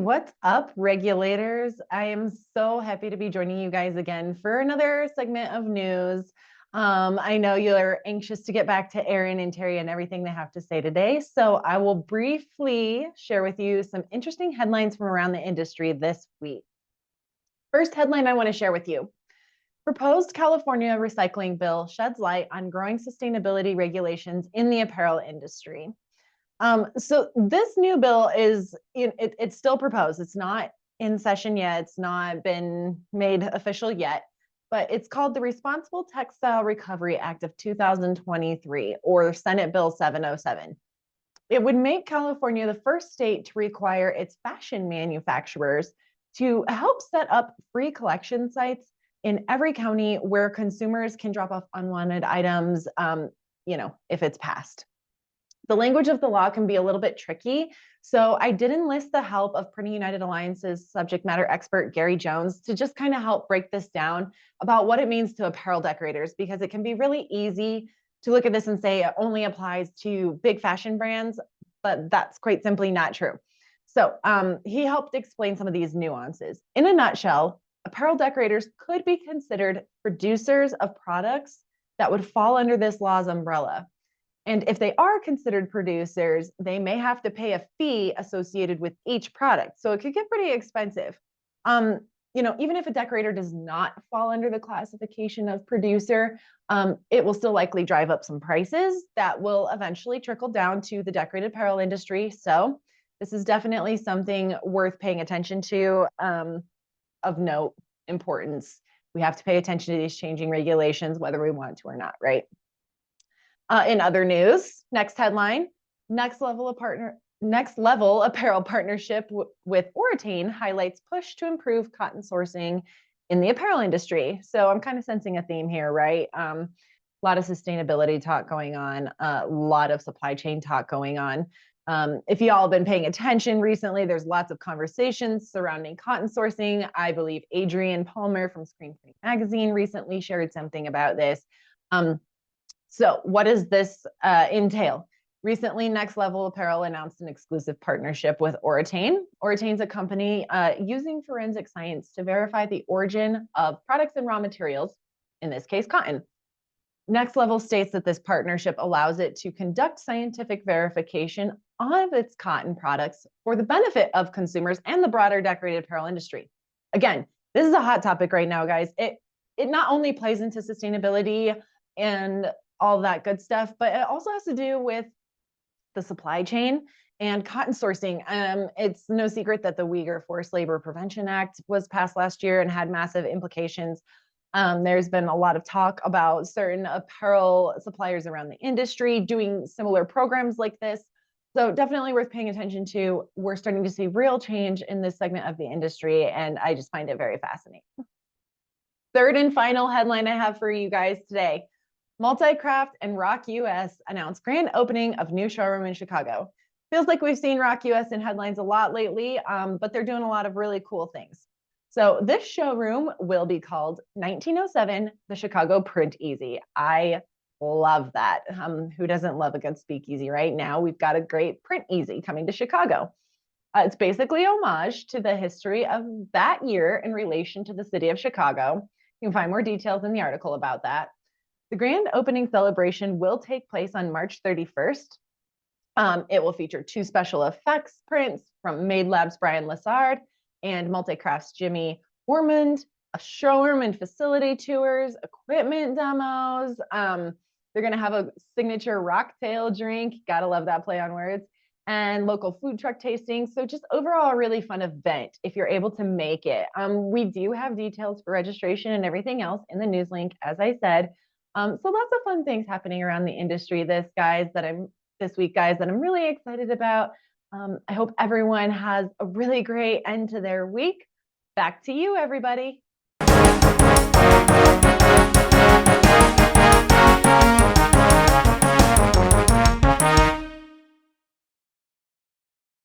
What's up, regulators? I am so happy to be joining you guys again for another segment of news. I know you're anxious to get back to Erin and Terry and everything they have to say today, so I will briefly share with you some interesting headlines from around the industry this week. First headline I want to share with you. Proposed California recycling bill sheds light on growing sustainability regulations in the apparel industry. So this new bill it's still proposed. It's not in session yet. It's not been made official yet, but it's called the Responsible Textile Recovery Act of 2023, or Senate Bill 707. It would make California the first state to require its fashion manufacturers to help set up free collection sites in every county where consumers can drop off unwanted items, if it's passed. The language of the law can be a little bit tricky, so I did enlist the help of Printing United Alliance's subject matter expert, Gary Jones, to just kind of help break this down about what it means to apparel decorators, because it can be really easy to look at this and say it only applies to big fashion brands, but that's quite simply not true. So he helped explain some of these nuances. In a nutshell, apparel decorators could be considered producers of products that would fall under this law's umbrella. And if they are considered producers, they may have to pay a fee associated with each product. So it could get pretty expensive. Even if a decorator does not fall under the classification of producer, it will still likely drive up some prices that will eventually trickle down to the decorated apparel industry. So this is definitely something worth paying attention to, of note importance. We have to pay attention to these changing regulations, whether we want to or not, right? In other news, next headline, next level apparel partnership with Oritain highlights push to improve cotton sourcing in the apparel industry. So I'm kind of sensing a theme here, right? A lot of sustainability talk going on, a lot of supply chain talk going on. If you all have been paying attention recently, there's lots of conversations surrounding cotton sourcing. I believe Adrienne Palmer from Screen Printing Magazine recently shared something about this. So what does this entail? Recently, Next Level Apparel announced an exclusive partnership with Oritain. Oritain's a company using forensic science to verify the origin of products and raw materials, in this case, cotton. Next Level states that this partnership allows it to conduct scientific verification of its cotton products for the benefit of consumers and the broader decorated apparel industry. Again, this is a hot topic right now, guys. It not only plays into sustainability and all that good stuff, but it also has to do with the supply chain and cotton sourcing. It's no secret that the Uyghur Forced Labor Prevention Act was passed last year and had massive implications. There's been a lot of talk about certain apparel suppliers around the industry doing similar programs like this. So definitely worth paying attention to. We're starting to see real change in this segment of the industry, and I just find it very fascinating. Third and final headline I have for you guys today. Multicraft and Rock US announced grand opening of new showroom in Chicago. Feels like we've seen Rock US in headlines a lot lately, but they're doing a lot of really cool things. So this showroom will be called 1907, the Chicago Print Easy. I love that. Who doesn't love a good speakeasy right now? We've got a great Print Easy coming to Chicago. It's basically homage to the history of that year in relation to the city of Chicago. You can find more details in the article about that. The grand opening celebration will take place on March 31st. It will feature 2 special effects prints from Made Lab's Brian Lassard and Multicraft's Jimmy Ormond, a showroom and facility tours, equipment demos. They're going to have a signature rocktail drink. Gotta love that play on words. And local food truck tastings. So just overall a really fun event if you're able to make it. We do have details for registration and everything else in the news link, as I said. So lots of fun things happening around the industry this week, guys, that I'm really excited about. I hope everyone has a really great end to their week. Back to you, everybody.